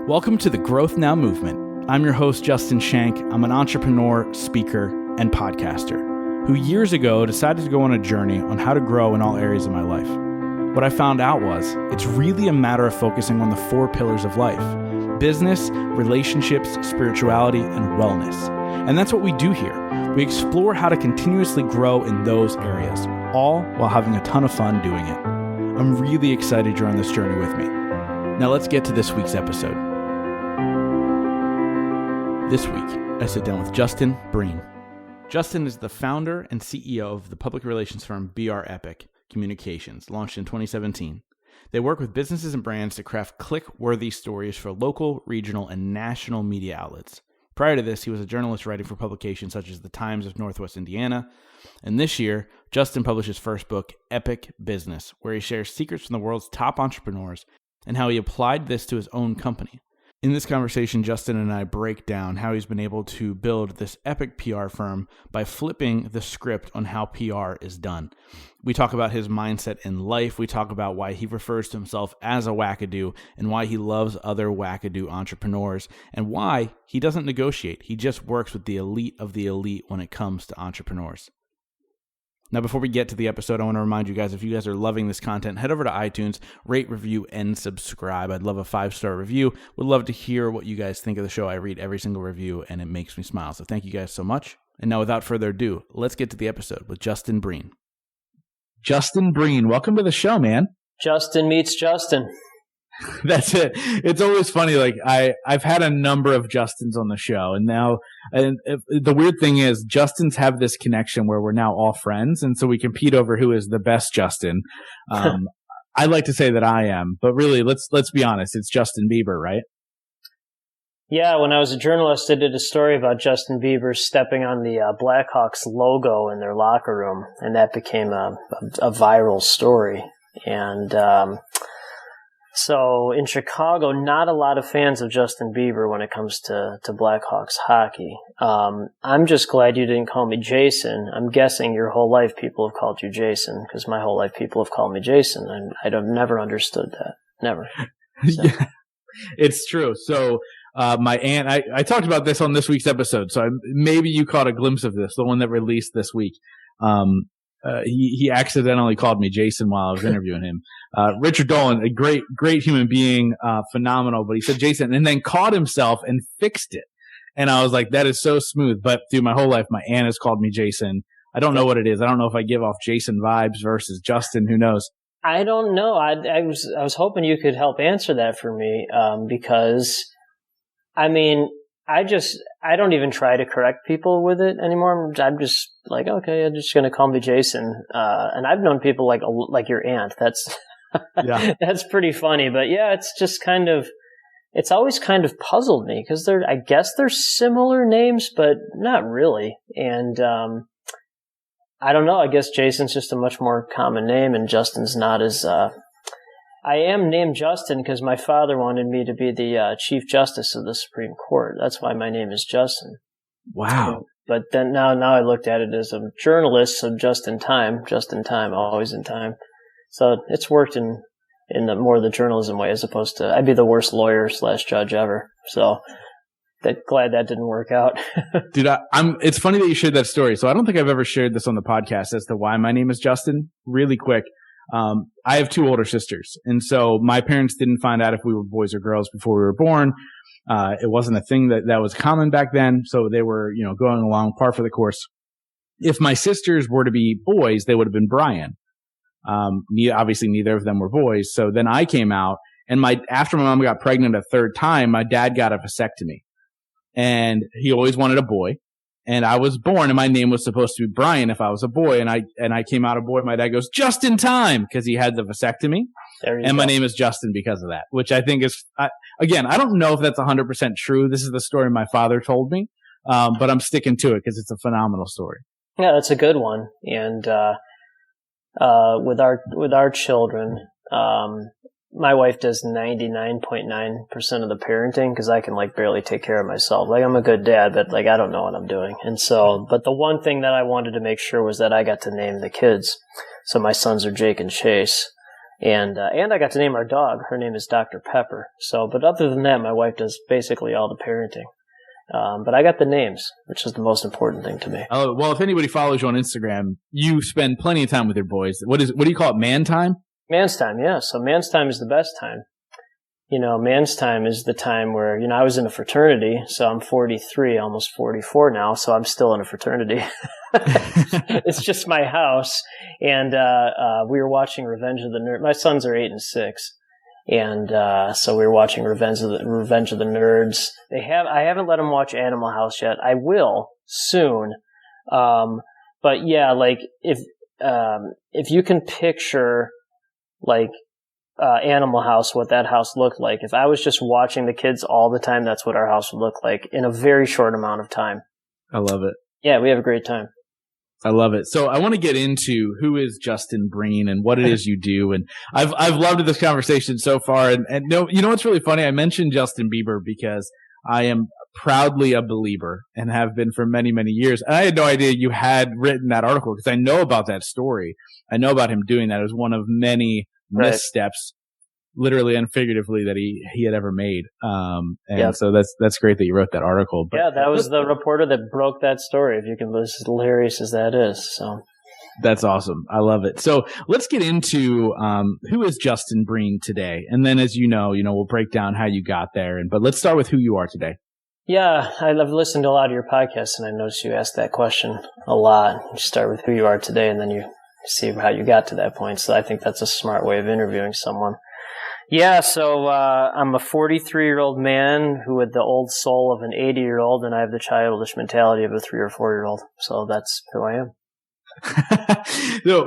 Welcome to the Growth Now Movement. I'm your host, Justin Shank. I'm an entrepreneur, speaker, and podcaster who years ago decided to go on a journey on how to grow in all areas of my life. What I found out was it's really a matter of focusing on the 4 pillars of life: business, relationships, spirituality, and wellness. And that's what we do here. We explore how to continuously grow in those areas, all while having a ton of fun doing it. I'm really excited you're on this journey with me. Now let's get to this week's episode. This week, I sit down with Justin Breen. Justin is the founder and CEO of the public relations firm BrEpic Communications, launched in 2017. They work with businesses and brands to craft click-worthy stories for local, regional, and national media outlets. Prior to this, he was a journalist writing for publications such as the Times of Northwest Indiana. And this year, Justin published his first book, Epic Business, where he shares secrets from the world's top entrepreneurs and how he applied this to his own company. In this conversation, Justin and I break down how he's been able to build this epic PR firm by flipping the script on how PR is done. We talk about his mindset in life. We talk about why he refers to himself as a wackadoo and why he loves other wackadoo entrepreneurs and why he doesn't negotiate. He just works with the elite of the elite when it comes to entrepreneurs. Now, before we get to the episode, I want to remind you guys, if you guys are loving this content, head over to iTunes, rate, review, and subscribe. I'd love a 5-star review. Would love to hear what you guys think of the show. I read every single review, and it makes me smile. So thank you guys so much. And now, without further ado, let's get to the episode with Justin Breen. Justin Breen, welcome to the show, man. Justin meets Justin. That's it. It's always funny. Like I've had a number of Justins on the show, and now the weird thing is Justins have this connection where we're now all friends, and so we compete over who is the best Justin. I like to say that I am, but really, let's be honest. It's Justin Bieber, right? Yeah, when I was a journalist, I did a story about Justin Bieber stepping on the Blackhawks logo in their locker room, and that became a viral story. And so in Chicago, not a lot of fans of Justin Bieber when it comes to Blackhawks hockey. I'm just glad you didn't call me Jason. I'm guessing your whole life people have called you Jason, because my whole life people have called me Jason, and I've never understood that. Never. So. Yeah, it's true. So my aunt, I talked about this on this week's episode, so maybe you caught a glimpse of this, the one that released this week. He accidentally called me Jason while I was interviewing him. Richard Dolan, a great human being, phenomenal, but he said Jason and then caught himself and fixed it. And I was like, that is so smooth. But through my whole life, my aunt has called me Jason. I don't know what it is. I don't know if I give off Jason vibes versus Justin. Who knows? I don't know. I was hoping you could help answer that for me, because I mean, I don't even try to correct people with it anymore. I'm just like, okay, I'm just going to call me Jason. And I've known people like your aunt. That's, yeah. That's pretty funny. But yeah, it's just it's always kind of puzzled me because I guess they're similar names, but not really. And, I don't know. I guess Jason's just a much more common name and Justin's not as, I am named Justin because my father wanted me to be the Chief Justice of the Supreme Court. That's why my name is Justin. Wow. But then now I looked at it as a journalist, so just in time, always in time. So it's worked in the more the journalism way as opposed to I'd be the worst lawyer / judge ever. So glad that didn't work out. Dude, it's funny that you shared that story. So I don't think I've ever shared this on the podcast as to why my name is Justin. Really quick. I have 2 older sisters. And so my parents didn't find out if we were boys or girls before we were born. It wasn't a thing that was common back then. So they were, going along par for the course. If my sisters were to be boys, they would have been Brian. Obviously neither of them were boys. So then I came out and after my mom got pregnant a 3rd time, my dad got a vasectomy and he always wanted a boy. And I was born and my name was supposed to be Brian if I was a boy. And I came out a boy. My dad goes, just in time, because he had the vasectomy. And my name is Justin because of that, which I think is, again, I don't know if that's 100% true. This is the story my father told me. But I'm sticking to it because it's a phenomenal story. Yeah, that's a good one. And, with our children, my wife does 99.9% of the parenting because I can barely take care of myself. I'm a good dad, but I don't know what I'm doing. And so, but the one thing that I wanted to make sure was that I got to name the kids. So my sons are Jake and Chase. And I got to name our dog. Her name is Dr. Pepper. So, but other than that, my wife does basically all the parenting. But I got the names, which is the most important thing to me. Oh, well, if anybody follows you on Instagram, you spend plenty of time with your boys. What do you call it? Man time? Man's time, yeah. So man's time is the best time. Man's time is the time where, I was in a fraternity, so I'm 43, almost 44 now, so I'm still in a fraternity. It's just my house. And we were watching Revenge of the Nerds. My sons are 8 and 6. And so we were watching Revenge of the Nerds. I haven't let them watch Animal House yet. I will soon. But yeah, like if you can picture like Animal House, what that house looked like. If I was just watching the kids all the time, that's what our house would look like in a very short amount of time. I love it. Yeah, we have a great time. I love it. So I want to get into who is Justin Breen and what it is you do. And I've loved this conversation so far. And no, what's really funny? I mentioned Justin Bieber because I am proudly a believer and have been for many, many years. And I had no idea you had written that article because I know about that story. I know about him doing that. It was one of many missteps, literally and figuratively, that he had ever made. So that's great that you wrote that article. But yeah, that was the reporter that broke that story, if you can listen, as hilarious as that is. So that's awesome. I love it. So let's get into who is Justin Breen today. And then as you know, we'll break down how you got there. But let's start with who you are today. Yeah, I've listened to a lot of your podcasts, and I noticed you asked that question a lot. You start with who you are today, and then you see how you got to that point. So I think that's a smart way of interviewing someone. Yeah, so I'm a 43-year-old man who had the old soul of an 80-year-old, and I have the childish mentality of a 3 or 4-year-old. So that's who I am.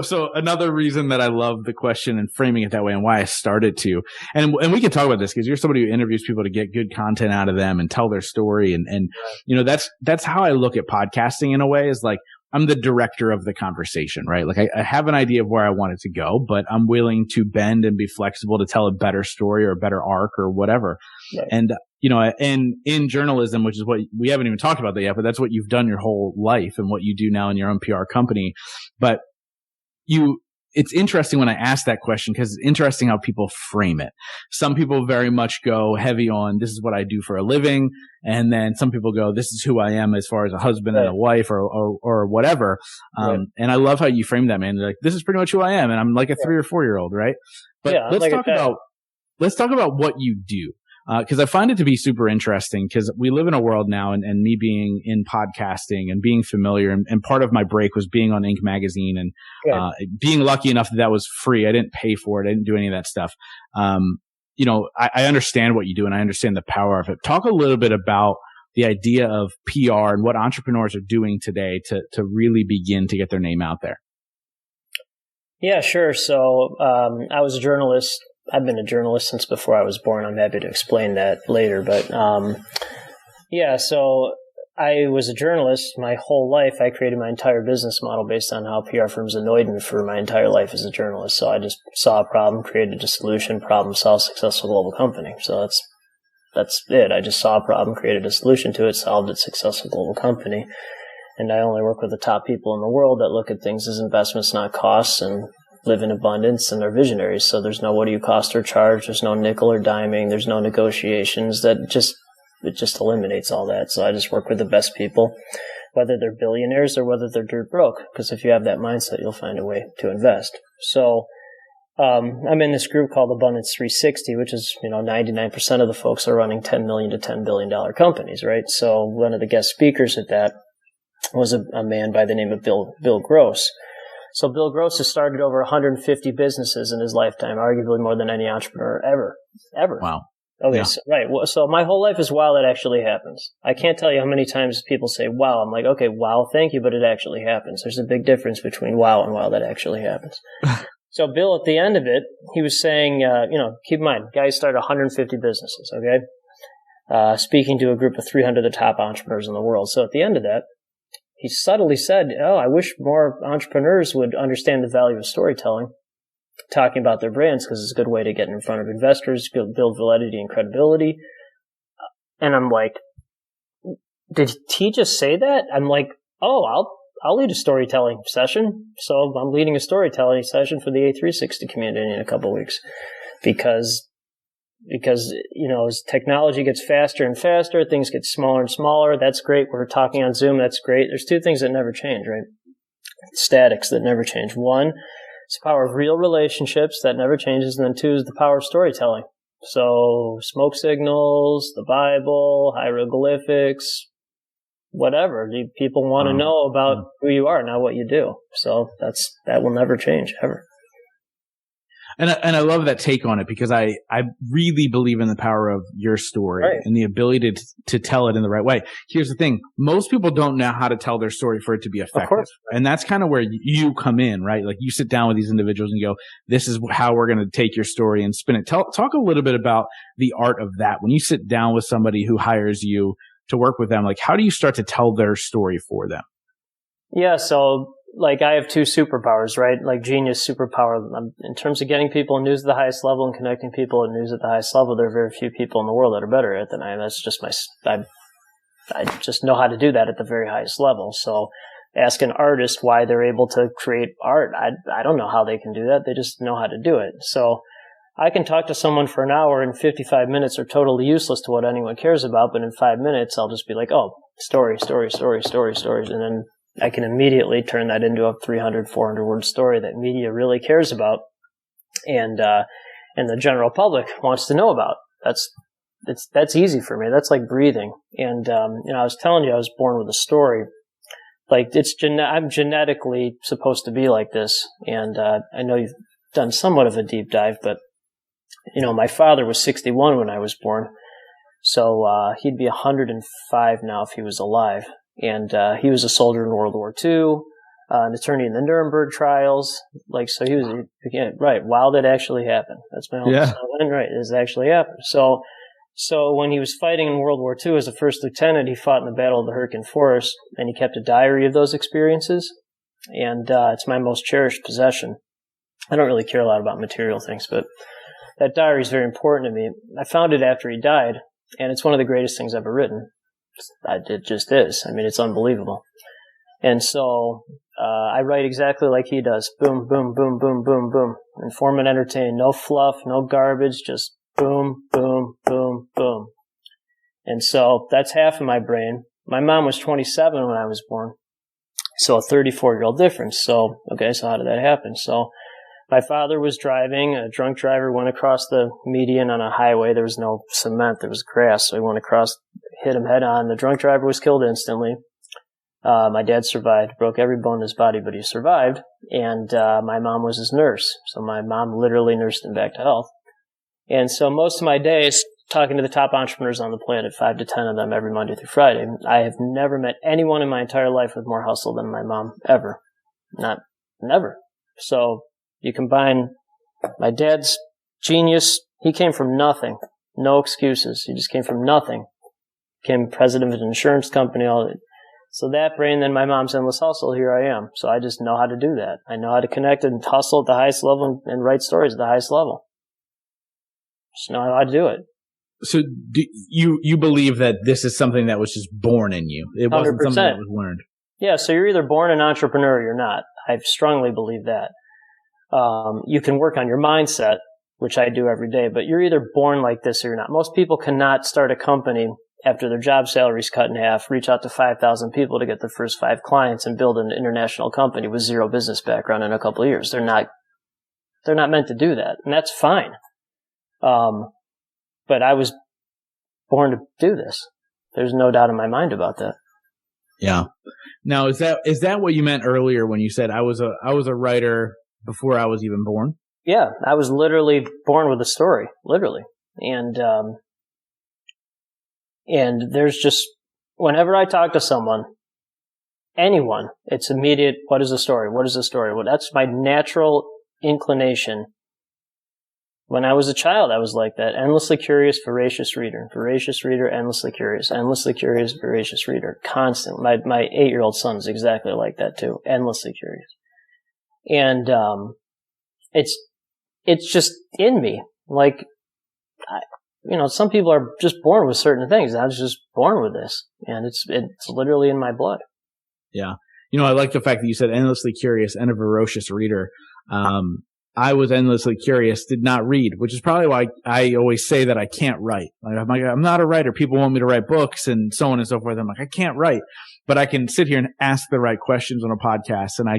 So another reason that I love the question and framing it that way and why I started to, and we can talk about this because you're somebody who interviews people to get good content out of them and tell their story. And that's how I look at podcasting in a way, is like, I'm the director of the conversation, right? Like I have an idea of where I want it to go, but I'm willing to bend and be flexible to tell a better story or a better arc or whatever. Right. And, and in journalism, which is what we haven't even talked about that yet, but that's what you've done your whole life and what you do now in your own PR company. But it's interesting when I ask that question because it's interesting how people frame it. Some people very much go heavy on, this is what I do for a living. And then some people go, this is who I am as far as a husband and a wife or whatever. And I love how you frame that, man. They're like, this is pretty much who I am. And I'm like a 3 or 4-year-old, right? But let's talk about what you do. Because I find it to be super interesting because we live in a world now and me being in podcasting and being familiar and part of my break was being on Inc. magazine and being lucky enough that was free. I didn't pay for it. I didn't do any of that stuff. I understand what you do and I understand the power of it. Talk a little bit about the idea of PR and what entrepreneurs are doing today to really begin to get their name out there. Yeah, sure. So I was a journalist. I've been a journalist since before I was born. I'm happy to explain that later. But so I was a journalist my whole life. I created my entire business model based on how PR firms annoyed me for my entire life as a journalist. So I just saw a problem, created a solution, problem solved, successful global company. So that's it. I just saw a problem, created a solution to it, solved it, successful global company. And I only work with the top people in the world that look at things as investments, not costs, and live in abundance and are visionaries. So there's no what do you cost or charge. There's no nickel or diming. There's no negotiations. It just eliminates all that. So I just work with the best people, whether they're billionaires or whether they're dirt broke. Because if you have that mindset, you'll find a way to invest. So I'm in this group called Abundance 360, which is 99% of the folks are running $10 million to $10 billion companies, right? So one of the guest speakers at that was a man by the name of Bill Gross. So Bill Gross has started over 150 businesses in his lifetime, arguably more than any entrepreneur ever. Wow. Okay, yeah. So, right. So my whole life is wow, that actually happens. I can't tell you how many times people say wow. I'm like, okay, wow, thank you, but it actually happens. There's a big difference between wow and wow that actually happens. So Bill, at the end of it, he was saying, keep in mind, guys started 150 businesses, okay? Speaking to a group of 300 of the top entrepreneurs in the world. So at the end of that, he subtly said, I wish more entrepreneurs would understand the value of storytelling, talking about their brands, because it's a good way to get in front of investors, build validity and credibility. And I'm like, did he just say that? I'm like, I'll lead a storytelling session. So I'm leading a storytelling session for the A360 community in a couple of weeks because, as technology gets faster and faster, things get smaller and smaller. That's great. We're talking on Zoom. That's great. There's two things that never change, right? Statics that never change. One, it's the power of real relationships that never changes. And then two is the power of storytelling. So smoke signals, the Bible, hieroglyphics, whatever. People want to know about who you are, not what you do. So that will never change ever. And I love that take on it because I really believe in the power of your story and the ability to tell it in the right way. Here's the thing. Most people don't know how to tell their story for it to be effective. Of course. And that's kind of where you come in, right? Like you sit down with these individuals and you go, this is how we're going to take your story and spin it. Talk a little bit about the art of that. When you sit down with somebody who hires you to work with them, like how do you start to tell their story for them? Yeah. So like I have two superpowers, right? Like genius superpower. In terms of getting people news at the highest level and connecting people with news at the highest level, there are very few people in the world that are better at it than I am. That's just I just know how to do that at the very highest level. So ask an artist why they're able to create art. I don't know how they can do that. They just know how to do it. So I can talk to someone for an hour and 55 minutes are totally useless to what anyone cares about. But in 5 minutes, I'll just be like, oh, stories. And then I can immediately turn that into a 300, 400 word story that media really cares about and the general public wants to know about. That's easy for me. That's like breathing. And, I was telling you, I was born with a story. Like I'm genetically supposed to be like this. And, I know you've done somewhat of a deep dive, but, my father was 61 when I was born. So, he'd be 105 now if he was alive. And he was a soldier in World War II, an attorney in the Nuremberg trials. Like, so he was, right, while that actually happened. That's my oldest son, right, this actually happened. So when he was fighting in World War II as a first lieutenant, he fought in the Battle of the Hurricane Forest, and he kept a diary of those experiences. And it's my most cherished possession. I don't really care a lot about material things, but that diary is very important to me. I found it after he died, and it's one of the greatest things ever written. It just is. I mean, it's unbelievable. And so I write exactly like he does. Boom, boom, boom, boom, boom, boom. Inform and entertain. No fluff, no garbage, just boom, boom, boom, boom. And so that's half of my brain. My mom was 27 when I was born. So a 34-year-old difference. So how did that happen? So my father was driving. A drunk driver went across the median on a highway. There was no cement. There was grass. So he went across, hit him head on. The drunk driver was killed instantly. My dad survived, broke every bone in his body, but he survived. And my mom was his nurse. So my mom literally nursed him back to health. And so most of my days talking to the top entrepreneurs on the planet, 5 to 10 of them every Monday through Friday. I have never met anyone in my entire life with more hustle than my mom, ever. Never. So you combine my dad's genius. He came from nothing. No excuses. He just came from nothing. Became president of an insurance company. So that brain, then my mom's endless hustle, here I am. So I just know how to do that. I know how to connect and hustle at the highest level and write stories at the highest level. Just know how to do it. So do you believe that this is something that was just born in you? It wasn't 100%. Something that was learned. Yeah, so you're either born an entrepreneur or you're not. I strongly believe that. You can work on your mindset, which I do every day, but you're either born like this or you're not. Most people cannot start a company after their job salary's cut in half, reach out to 5,000 people to get their first 5 clients and build an international company with zero business background in a couple of years. They're not meant to do that, and that's fine. But I was born to do this. There's no doubt in my mind about that. Yeah. Now, is that what you meant earlier when you said I was a writer before I was even born? Yeah, I was literally born with a story, literally. And there's just, whenever I talk to someone, anyone, it's immediate, what is the story? What is the story? Well, that's my natural inclination. When I was a child, I was like that. Endlessly curious, voracious reader, endlessly curious, voracious reader, constant. My 8-year-old son's exactly like that too, endlessly curious. And it's just in me. Like, some people are just born with certain things. I was just born with this, and it's literally in my blood. Yeah. I like the fact that you said endlessly curious and a voracious reader. I was endlessly curious, did not read, which is probably why I always say that I can't write. Like, I'm not a writer. People want me to write books and so on and so forth. I'm like, I can't write, but I can sit here and ask the right questions on a podcast, and I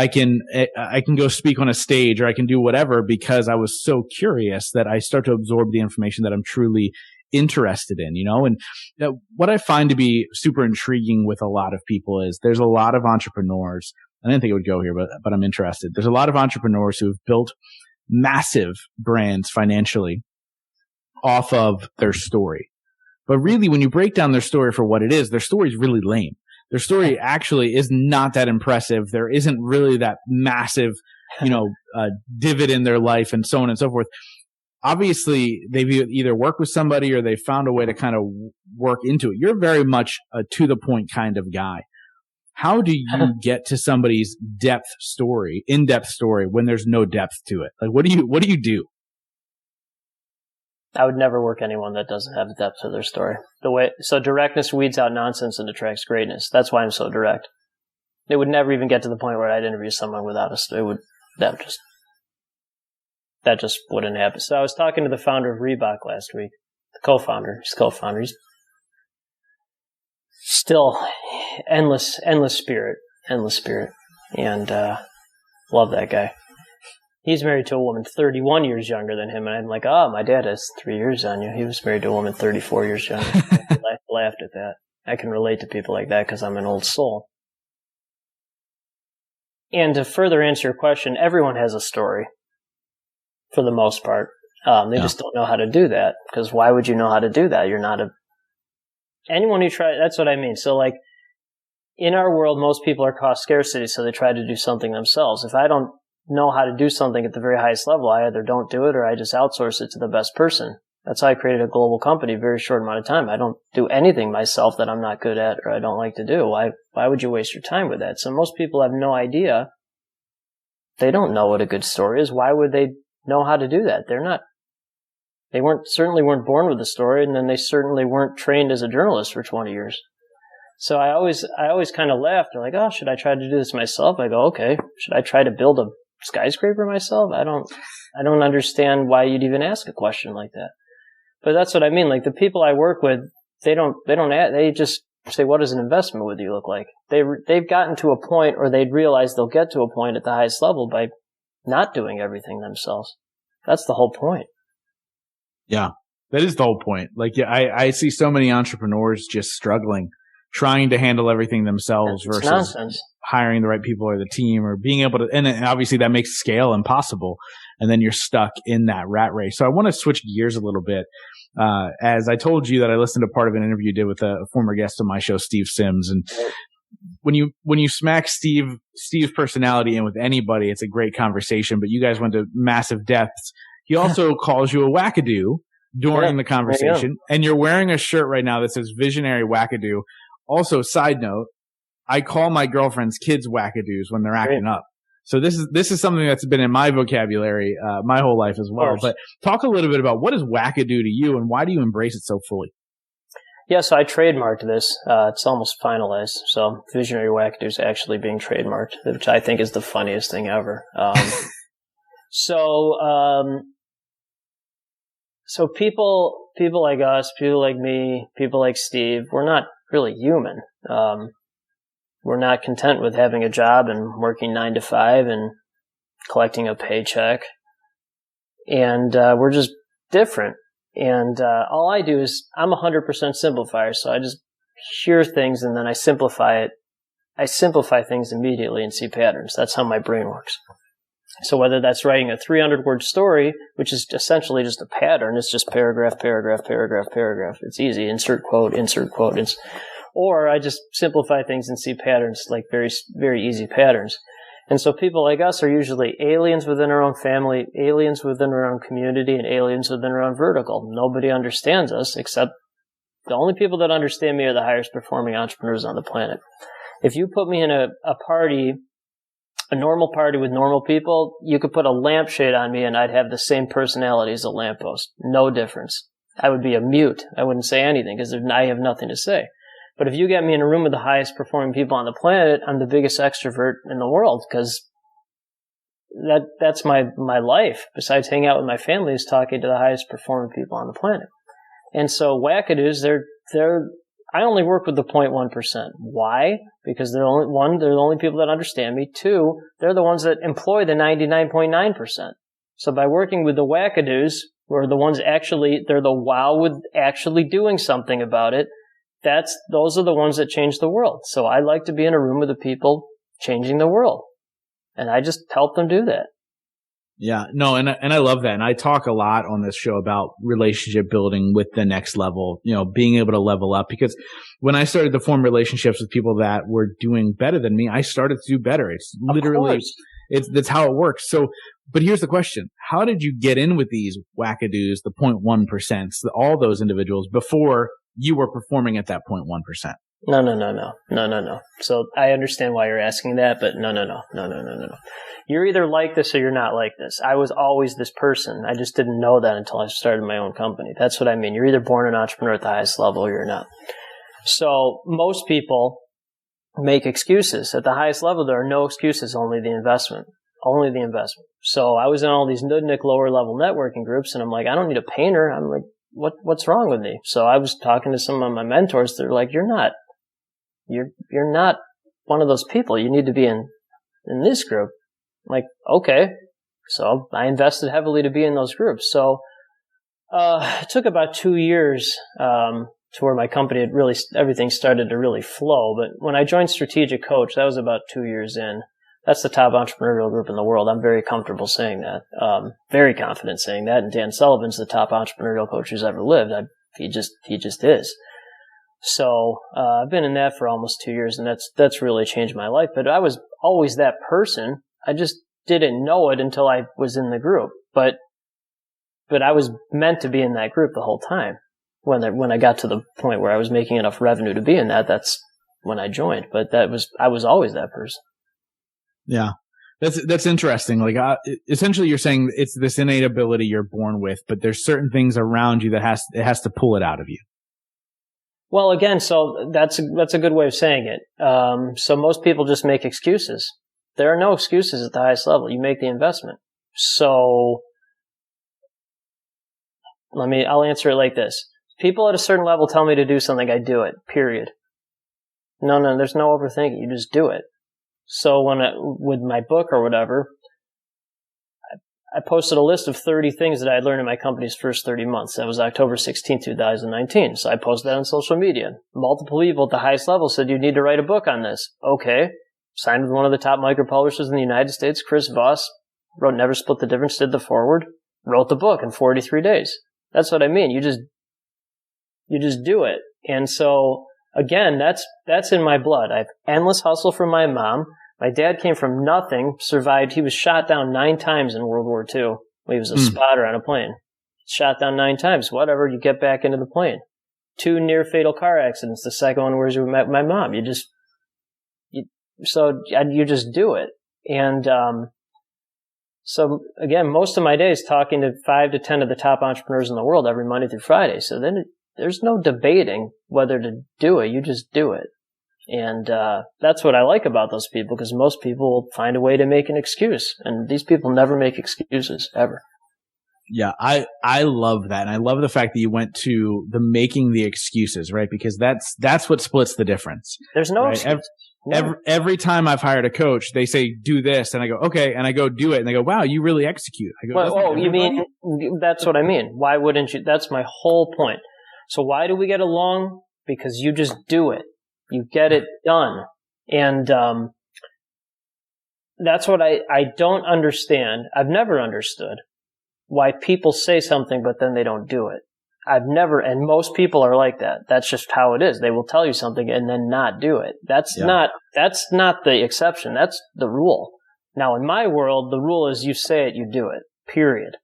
can go speak on a stage, or I can do whatever, because I was so curious that I start to absorb the information that I'm truly interested in, and what I find to be super intriguing with a lot of people is there's a lot of entrepreneurs. I didn't think it would go here, but I'm interested. There's a lot of entrepreneurs who have built massive brands financially off of their story. But really, when you break down their story for what it is, their story is really lame. Their story actually is not that impressive. There isn't really that massive, divot in their life and so on and so forth. Obviously, they've either worked with somebody or they found a way to kind of work into it. You're very much a to-the-point kind of guy. How do you get to somebody's in-depth story, when there's no depth to it? Like, what do you do? I would never work anyone that doesn't have depth to their story. So directness weeds out nonsense and attracts greatness. That's why I'm so direct. It would never even get to the point where I'd interview someone without a story. That just wouldn't happen. So I was talking to the founder of BrEpic last week, the co-founder. He's still endless spirit, and love that guy. He's married to a woman 31 years younger than him, and I'm like, my dad has 3 years on you. He was married to a woman 34 years younger. I laughed at that. I can relate to people like that because I'm an old soul. And to further answer your question, everyone has a story, for the most part. They just don't know how to do that, because why would you know how to do that? You're not anyone who tries, that's what I mean. So like, in our world, most people are cost scarcity, so they try to do something themselves. If I don't know how to do something at the very highest level, I either don't do it or I just outsource it to the best person. That's how I created a global company in a very short amount of time. I don't do anything myself that I'm not good at or I don't like to do. Why would you waste your time with that? So most people have no idea. They don't know what a good story is. Why would they know how to do that? They certainly weren't born with a story, and then they certainly weren't trained as a journalist for 20 years. So I always kind of laughed. They're like, should I try to do this myself? I go, okay. Should I try to build a skyscraper myself? I don't understand why you'd even ask a question like that. But that's what I mean. Like, the people I work with, they just say, what does an investment with you look like? They've gotten to a point, or they'd realize they'll get to a point at the highest level by not doing everything themselves. That's the whole point. Yeah, that is the whole point. Like, I see so many entrepreneurs just struggling, trying to handle everything themselves versus nonsense. Hiring the right people or the team, or being able to, and obviously that makes scale impossible. And then you're stuck in that rat race. So I want to switch gears a little bit. As I told you that I listened to part of an interview you did with a former guest on my show, Steve Sims. And when you smack Steve's personality in with anybody, it's a great conversation, but you guys went to massive depths. He also calls you a wackadoo during the conversation, and you're wearing a shirt right now that says Visionary Wackadoo. Also, side note, I call my girlfriend's kids wackadoos when they're acting up. So this is something that's been in my vocabulary my whole life as well. But talk a little bit about, what is wackadoo to you, and why do you embrace it so fully? Yeah, so I trademarked this. It's almost finalized. So Visionary Wackadoo is actually being trademarked, which I think is the funniest thing ever. So people like us, people like me, people like Steve, we're not really human. We're not content with having a job and working 9 to 5 and collecting a paycheck. And we're just different. And all I do is, I'm 100% simplifier, so I just hear things and then I simplify it. I simplify things immediately and see patterns. That's how my brain works. So whether that's writing a 300-word story, which is essentially just a pattern, it's just paragraph, paragraph, paragraph, paragraph. It's easy. Insert quote. Or I just simplify things and see patterns, like very, very easy patterns. And so people like us are usually aliens within our own family, aliens within our own community, and aliens within our own vertical. Nobody understands us, except the only people that understand me are the highest performing entrepreneurs on the planet. If you put me in a party, a normal party with normal people, you could put a lampshade on me and I'd have the same personality as a lamppost. No difference. I would be a mute. I wouldn't say anything because I have nothing to say. But if you get me in a room with the highest performing people on the planet, I'm the biggest extrovert in the world, because that's my life. Besides hanging out with my family, is talking to the highest performing people on the planet. And so wackadoos, I only work with the 0.1%. Why? Because they're the only people that understand me. Two, they're the ones that employ the 99.9%. So by working with the wackadoos, who are the ones they're the wow with actually doing something about it, those are the ones that change the world. So I like to be in a room with the people changing the world. And I just help them do that. Yeah, no, and I love that. And I talk a lot on this show about relationship building with the next level, being able to level up. Because when I started to form relationships with people that were doing better than me, I started to do better. It's literally, that's how it works. So, but here's the question. How did you get in with these wackadoos, the 0.1%, all those individuals, before you were performing at that 0.1%? No. So I understand why you're asking that, but no. You're either like this or you're not like this. I was always this person. I just didn't know that until I started my own company. That's what I mean. You're either born an entrepreneur at the highest level or you're not. So most people make excuses. At the highest level, there are no excuses, only the investment. Only the investment. So I was in all these nudnik lower level networking groups, and I'm like, I don't need a painter. I'm like, what's wrong with me? So I was talking to some of my mentors. They're like, you're not one of those people. You need to be in this group. I'm like, okay. So I invested heavily to be in those groups. So it took about 2 years to where my company everything started to really flow. But when I joined Strategic Coach, that was about 2 years in. That's the top entrepreneurial group in the world. I'm very comfortable saying that. Very confident saying that. And Dan Sullivan's the top entrepreneurial coach who's ever lived. He just is. So I've been in that for almost 2 years, and that's really changed my life. But I was always that person. I just didn't know it until I was in the group. But I was meant to be in that group the whole time. When I got to the point where I was making enough revenue to be in that, that's when I joined. But I was always that person. Yeah. That's interesting. Like, essentially you're saying it's this innate ability you're born with, but there's certain things around you that it has to pull it out of you. Well, again, so that's a good way of saying it. So most people just make excuses. There are no excuses at the highest level. You make the investment. So I'll answer it like this. People at a certain level tell me to do something, I do it, period. No, there's no overthinking. You just do it. So with my book or whatever, I posted a list of 30 things that I had learned in my company's first 30 months. That was October 16, 2019. So I posted that on social media. Multiple people at the highest level said, you need to write a book on this. Okay. Signed with one of the top micro-publishers in the United States, Chris Voss. Wrote Never Split the Difference, did the foreword. Wrote the book in 43 days. That's what I mean. You just do it. And so, again, that's in my blood. I have endless hustle from my mom. My dad came from nothing, survived. He was shot down 9 times in World War II. He was a spotter on a plane. Shot down 9 times. Whatever, you get back into the plane. 2 near-fatal car accidents. The second one was with my mom. You just do it. And so, again, most of my day is talking to 5 to 10 of the top entrepreneurs in the world every Monday through Friday. So then there's no debating whether to do it. You just do it. And that's what I like about those people, because most people will find a way to make an excuse. And these people never make excuses, ever. Yeah, I love that. And I love the fact that you went to the making the excuses, right? Because that's what splits the difference. There's no excuse. Every time I've hired a coach, they say, do this. And I go, okay. And I go do it. And they go, wow, you really execute. I go, you mean, that's what I mean. Why wouldn't you? That's my whole point. So why do we get along? Because you just do it. You get it done. And that's what I don't understand. I've never understood why people say something, but then they don't do it. And most people are like that. That's just how it is. They will tell you something and then not do it. That's not the exception. That's the rule. Now, in my world, the rule is you say it, you do it, period.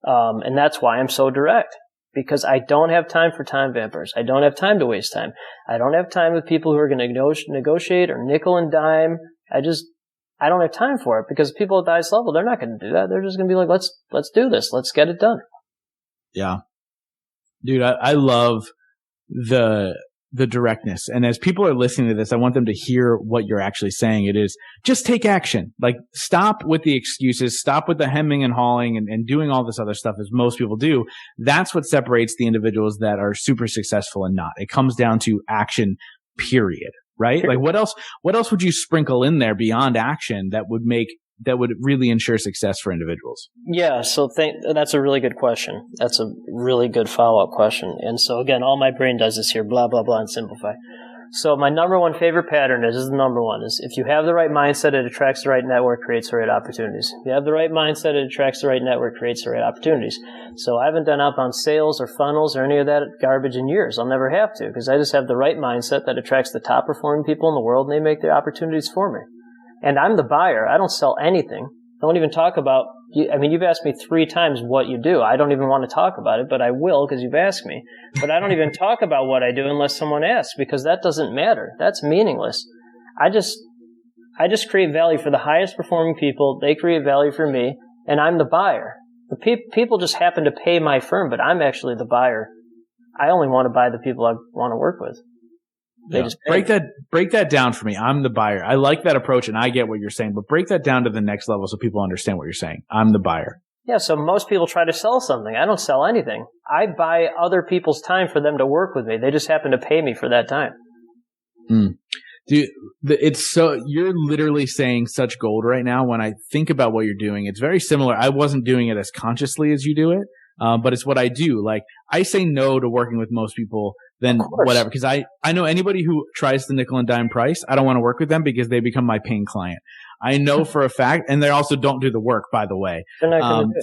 And that's why I'm so direct, because I don't have time for time vampires. I don't have time to waste time. I don't have time with people who are going to negotiate or nickel and dime. I don't have time for it, because people at the highest level, they're not going to do that. They're just going to be like, let's do this. Let's get it done. Yeah. Dude, I love the the directness. And as people are listening to this, I want them to hear what you're actually saying. It is just take action. Like, stop with the excuses, stop with the hemming and hawing and doing all this other stuff as most people do. That's what separates the individuals that are super successful and not. It comes down to action, period. Right? Like, what else would you sprinkle in there beyond action that would really ensure success for individuals? Yeah, so that's a really good question. That's a really good follow-up question. And so again, all my brain does is here, blah, blah, blah, and simplify. So my number one favorite pattern is the number one, is if you have the right mindset, it attracts the right network, creates the right opportunities. If you have the right mindset, it attracts the right network, creates the right opportunities. So I haven't done outbound sales or funnels or any of that garbage in years. I'll never have to, because I just have the right mindset that attracts the top performing people in the world, and they make the opportunities for me. And I'm the buyer. I don't sell anything. Don't even talk about, you've asked me 3 times what you do. I don't even want to talk about it, but I will because you've asked me. But I don't even talk about what I do unless someone asks, because that doesn't matter. That's meaningless. I just create value for the highest performing people. They create value for me, and I'm the buyer. The people just happen to pay my firm, but I'm actually the buyer. I only want to buy the people I want to work with. They just break that down for me. I'm the buyer. I like that approach, and I get what you're saying, but break that down to the next level so people understand what you're saying. I'm the buyer. Yeah, so most people try to sell something. I don't sell anything. I buy other people's time for them to work with me. They just happen to pay me for that time. Dude, you're literally saying such gold right now. When I think about what you're doing, it's very similar. I wasn't doing it as consciously as you do it, but it's what I do. Like, I say no to working with most people, then whatever, because I know anybody who tries the nickel and dime price, I don't want to work with them because they become my paying client. I know for a fact, and they also don't do the work, by the way.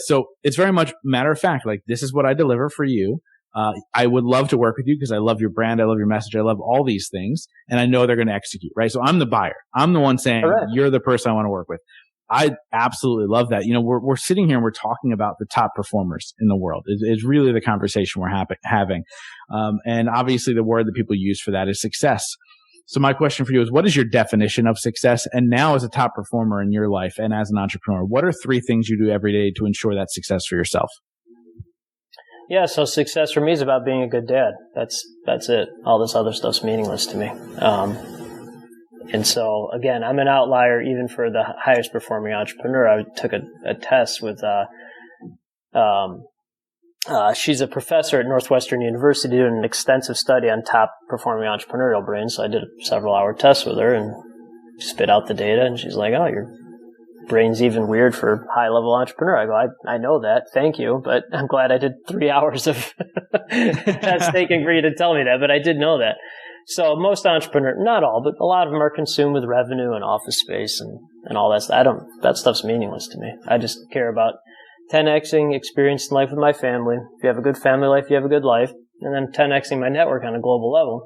So it's very much matter of fact, like, this is what I deliver for you. I would love to work with you because I love your brand. I love your message. I love all these things, and I know they're going to execute, right? So I'm the buyer. I'm the one saying, you're the person I want to work with. I absolutely love that. We're sitting here and we're talking about the top performers in the world. It's really the conversation we're having. And obviously the word that people use for that is success. So my question for you is, what is your definition of success? And now, as a top performer in your life and as an entrepreneur, what are 3 things you do every day to ensure that success for yourself? Yeah, so success for me is about being a good dad. That's it. All this other stuff's meaningless to me. And so, again, I'm an outlier even for the highest performing entrepreneur. I took a test with, she's a professor at Northwestern University doing an extensive study on top performing entrepreneurial brains. So I did a several-hour test with her and spit out the data, and she's like, oh, your brain's even weird for high-level entrepreneur. I go, I know that. Thank you. But I'm glad I did 3 hours of test taking for you to tell me that. But I did know that. So most entrepreneurs, not all, but a lot of them are consumed with revenue and office space and all that stuff. That stuff's meaningless to me. I just care about 10xing experience in life with my family. If you have a good family life, you have a good life. And then 10xing my network on a global level.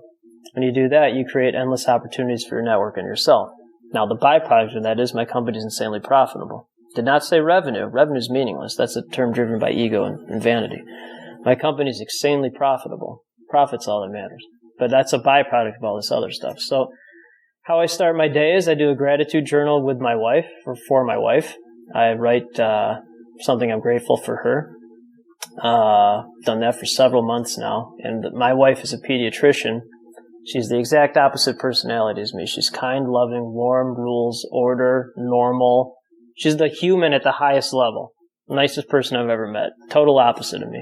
When you do that, you create endless opportunities for your network and yourself. Now, the byproduct of that is my company's insanely profitable. Did not say revenue. Revenue is meaningless. That's a term driven by ego and vanity. My company's insanely profitable. Profit's all that matters. But that's a byproduct of all this other stuff. So how I start my day is I do a gratitude journal with my wife, or for my wife. I write something I'm grateful for her. Done that for several months now. And my wife is a pediatrician. She's the exact opposite personality as me. She's kind, loving, warm, rules, order, normal. She's the human at the highest level. Nicest person I've ever met. Total opposite of me.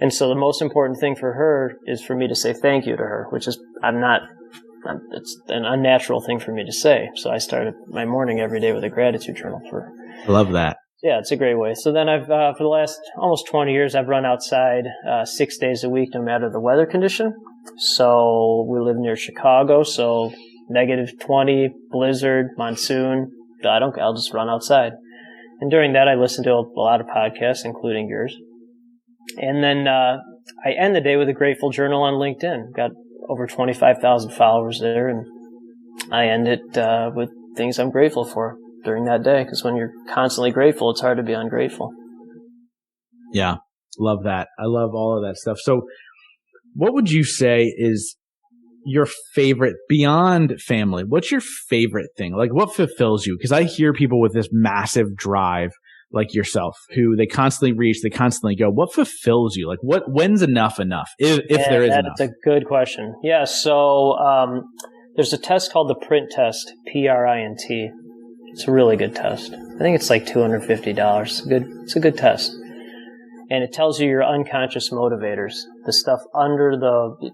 And so the most important thing for her is for me to say thank you to her, which is, it's an unnatural thing for me to say. So I started my morning every day with a gratitude journal for her. I love that. Yeah, it's a great way. So then I've, for the last almost 20 years, I've run outside 6 days a week, no matter the weather condition. So we live near Chicago, so -20, blizzard, monsoon. I'll just run outside. And during that, I listen to a lot of podcasts, including yours. And then I end the day with a grateful journal on LinkedIn. Got over 25,000 followers there, and I end it with things I'm grateful for during that day. Because when you're constantly grateful, it's hard to be ungrateful. Yeah, love that. I love all of that stuff. So what would you say is your favorite, beyond family, what's your favorite thing? Like, what fulfills you? Because I hear people with this massive drive like yourself, who they constantly reach, they constantly go, what fulfills you? Like when's enough, if there is enough? That's a good question. Yeah. So, there's a test called the PRINT test, PRINT. It's a really good test. I think it's like $250. It's a good test. And it tells you your unconscious motivators, the stuff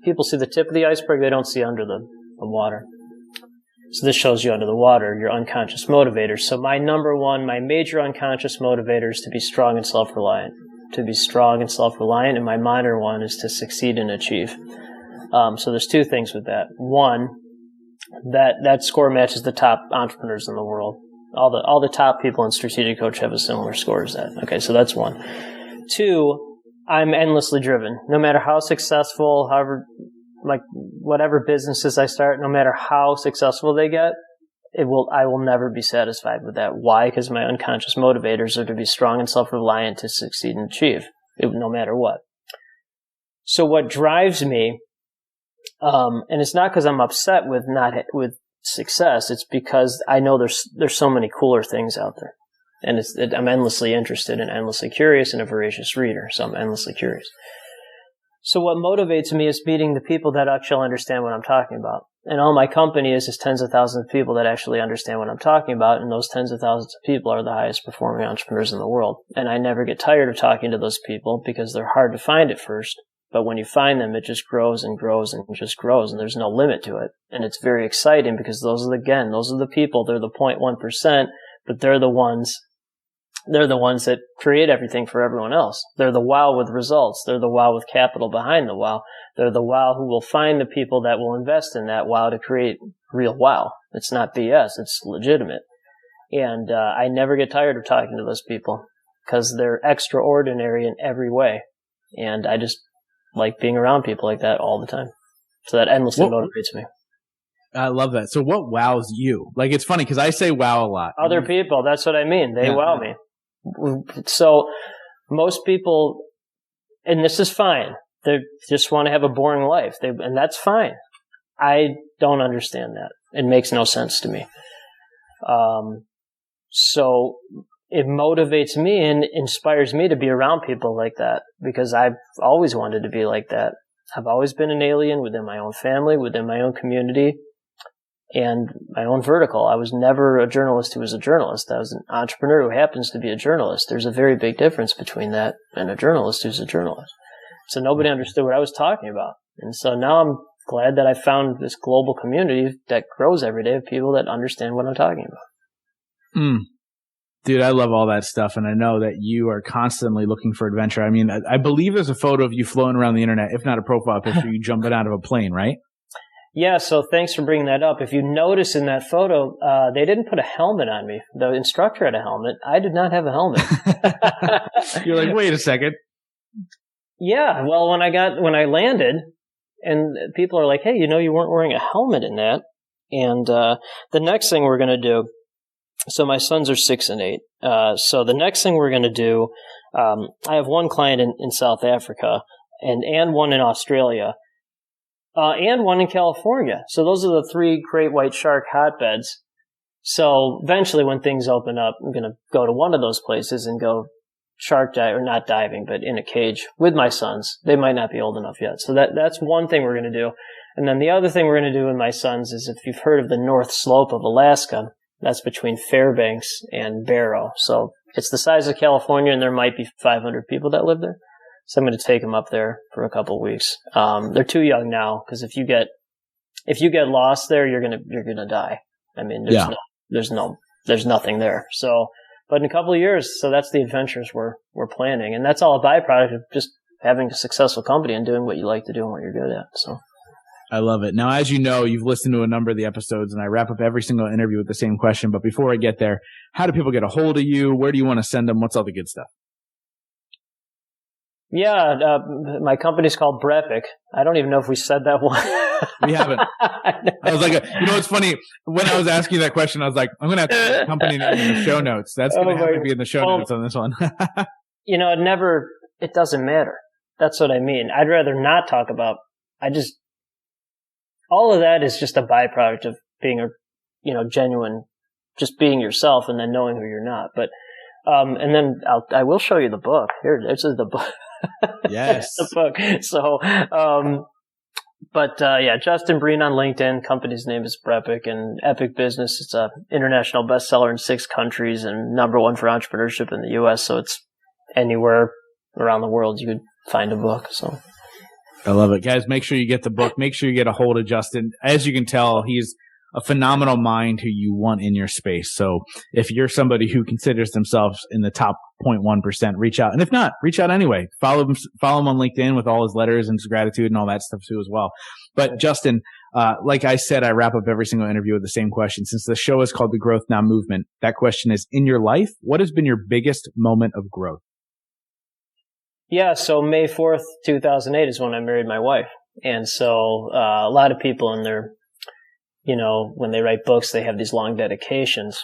people see the tip of the iceberg, they don't see under the water. So this shows you under the water, your unconscious motivators. So my major unconscious motivator is to be strong and self-reliant. And my minor one is to succeed and achieve. So there's two things with that. One, that score matches the top entrepreneurs in the world. All the top people in Strategic Coach have a similar score as that. Okay, so that's one. Two, I'm endlessly driven. No matter how successful, whatever businesses I start, no matter how successful they get, I will never be satisfied with that. Why? Because my unconscious motivators are to be strong and self-reliant, to succeed and achieve, no matter what. So what drives me, and it's not because I'm upset with success, it's because I know there's so many cooler things out there. And I'm endlessly interested and endlessly curious and a voracious reader, so I'm endlessly curious. So what motivates me is meeting the people that actually understand what I'm talking about. And all my company is tens of thousands of people that actually understand what I'm talking about, and those tens of thousands of people are the highest performing entrepreneurs in the world. And I never get tired of talking to those people because they're hard to find at first. But when you find them, it just grows and grows and just grows, and there's no limit to it. And it's very exciting because those are the people, they're the 0.1%, but they're the ones that create everything for everyone else. They're the wow with results. They're the wow with capital behind the wow. They're the wow who will find the people that will invest in that wow to create real wow. It's not BS. It's legitimate. And I never get tired of talking to those people because they're extraordinary in every way. And I just like being around people like that all the time. So that endlessly motivates me. I love that. So what wows you? Like, it's funny because I say wow a lot. Other people, that's what I mean. They wow me. So most people, and this is fine, they just want to have a boring life, and that's fine. I don't understand that. It makes no sense to me. So it motivates me and inspires me to be around people like that because I've always wanted to be like that. I've always been an alien within my own family, within my own community, and my own vertical. I was never a journalist who was a journalist. I was an entrepreneur who happens to be a journalist. There's a very big difference between that and a journalist who's a journalist. So nobody understood what I was talking about. And so now I'm glad that I found this global community that grows every day of people that understand what I'm talking about. Dude, I love all that stuff, and I know that you are constantly looking for adventure. I mean, I believe there's a photo of you floating around the internet, if not a profile picture, you jumping out of a plane, right? Yeah, so thanks for bringing that up. If you notice in that photo, they didn't put a helmet on me. The instructor had a helmet. I did not have a helmet. You're like, wait a second. Yeah, well, when I landed, and people are like, hey, you weren't wearing a helmet in that. And the next thing we're going to do, so my sons are 6 and 8. So the next thing we're going to do, I have one client in South Africa and one in Australia. And one in California. So those are the 3 great white shark hotbeds. So eventually when things open up, I'm going to go to one of those places and go shark dive, or not diving, but in a cage with my sons. They might not be old enough yet. So that's one thing we're going to do. And then the other thing we're going to do with my sons is, if you've heard of the North Slope of Alaska, that's between Fairbanks and Barrow. So it's the size of California, and there might be 500 people that live there. So I'm going to take them up there for a couple of weeks. They're too young now, because if you get lost there, you're gonna die. I mean, there's nothing there. So, but in a couple of years, so that's the adventures we're planning, and that's all a byproduct of just having a successful company and doing what you like to do and what you're good at. So, I love it. Now, as you know, you've listened to a number of the episodes, and I wrap up every single interview with the same question. But before I get there, how do people get a hold of you? Where do you want to send them? What's all the good stuff? Yeah, my company's called BrEpic. I don't even know if we said that one. We haven't. I was like, it's funny. When I was asking you that question, I was like, I'm going to have to put the company name in the show notes. That's going to have to be in the show notes on this one. It doesn't matter. That's what I mean. I'd rather not talk about, all of that is just a byproduct of being genuine, just being yourself and then knowing who you're not. But And then I will show you the book. Here, this is the book. Yes. The book. So, Justin Breen on LinkedIn. Company's name is BrEpic, and Epic Business. It's a international bestseller in 6 countries and #1 for entrepreneurship in the U.S. So it's anywhere around the world you could find a book. So I love it, guys. Make sure you get the book. Make sure you get a hold of Justin. As you can tell, he's a phenomenal mind who you want in your space. So if you're somebody who considers themselves in the top 0.1%, reach out. And if not, reach out anyway. Follow him on LinkedIn with all his letters and his gratitude and all that stuff too as well. But Justin, like I said, I wrap up every single interview with the same question. Since the show is called The Growth Now Movement, that question is, in your life, what has been your biggest moment of growth? Yeah, so May 4th, 2008 is when I married my wife. And so a lot of people in their, when they write books, they have these long dedications.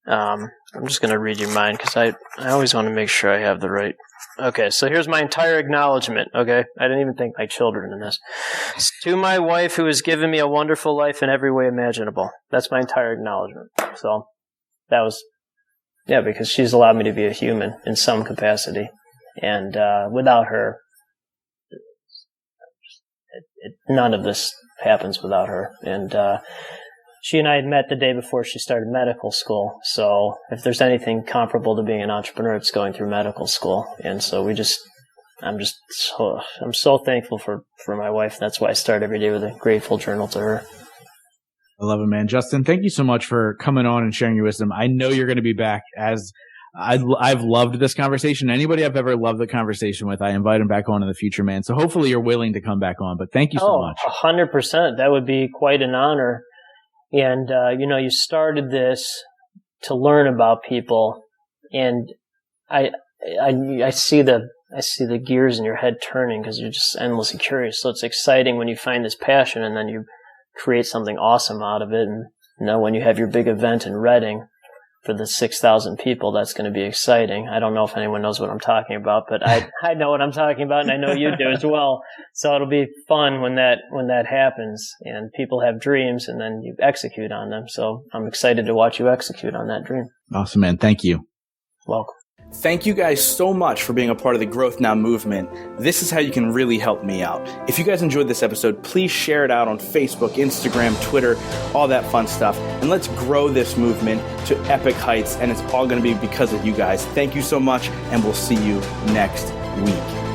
I'm just going to read you mine because I always want to make sure I have the right. Okay, so here's my entire acknowledgement, okay? I didn't even think my children in this. To my wife, who has given me a wonderful life in every way imaginable. That's my entire acknowledgement. So that was, because she's allowed me to be a human in some capacity. And without her, none of this happens without her. And she and I had met the day before she started medical school. So if there's anything comparable to being an entrepreneur, it's going through medical school. And so I'm so thankful for my wife. That's why I start every day with a grateful journal to her. I love it, man. Justin, thank you so much for coming on and sharing your wisdom. I know you're going to be back. As I've loved this conversation. Anybody I've ever loved the conversation with, I invite them back on in the future, man. So hopefully you're willing to come back on, but thank you so much. 100%. That would be quite an honor. And, you started this to learn about people, and I see the gears in your head turning because you're just endlessly curious. So it's exciting when you find this passion and then you create something awesome out of it. And, when you have your big event in Reading for the 6,000 people, that's going to be exciting. I don't know if anyone knows what I'm talking about, but I know what I'm talking about, and I know you do as well. So it'll be fun when that happens, and people have dreams, and then you execute on them. So I'm excited to watch you execute on that dream. Awesome, man. Thank you. Welcome. Thank you guys so much for being a part of the Growth Now movement. This is how you can really help me out. If you guys enjoyed this episode, please share it out on Facebook, Instagram, Twitter, all that fun stuff. And let's grow this movement to epic heights. And it's all going to be because of you guys. Thank you so much, and we'll see you next week.